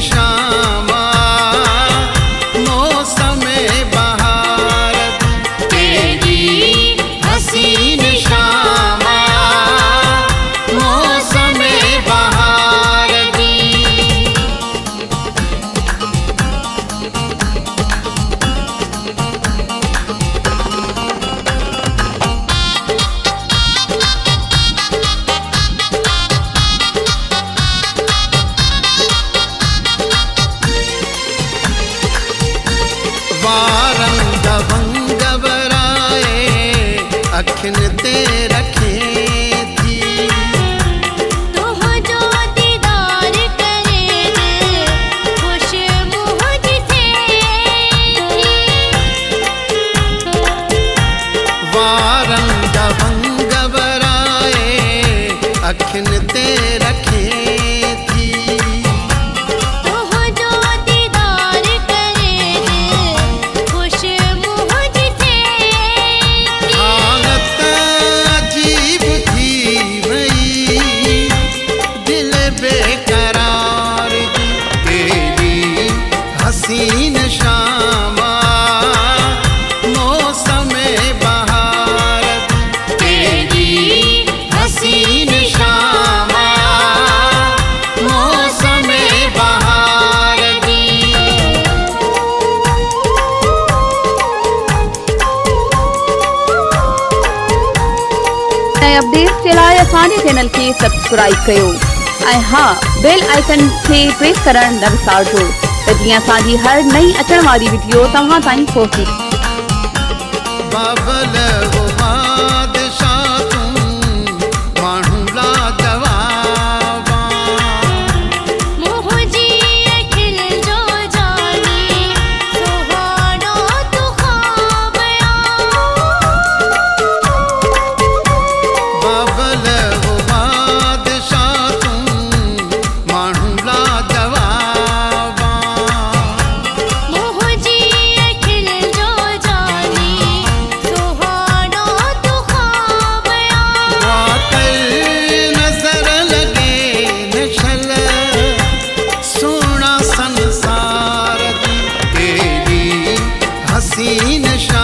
शामा मौसम बहार तेरी हसीन शामा मौसम बहार दी। वारंग भंगवराए अखिन ते रखे थी तुह जो दीदार करे खुश मुझ थे। वारंग भंगवराए अखिन ते रखे थी तुह जो दीदार करे खुश मुझ थे। हालत अजीब थी भई दिल बेकरार तेरी हसीन शामा मौसम बहार तेरी हसीन शामा मौसम बहार दी। नए अपडेट्स जे लाइ असांजे चैनल खे सब्सक्राइब कयो ऐं हा बेल आइकन खे प्रेस करणु न विसारिजो त जीअं असांजी हर नई अचण वारी वीडियो तव्हां ताईं पहुचे। बाबल वो बादशाह तूं माण्हू लाजवाब मुझी अखिल जो जानी सुहानो तू ख्वाब बाबल वो बादशाह तूं माण्हू लाजवाब मुझी अखिल जो जानी सुहानो तू ख्वाब वाकई नजर लगे नशल सोना संसार तेरी हसीन शाम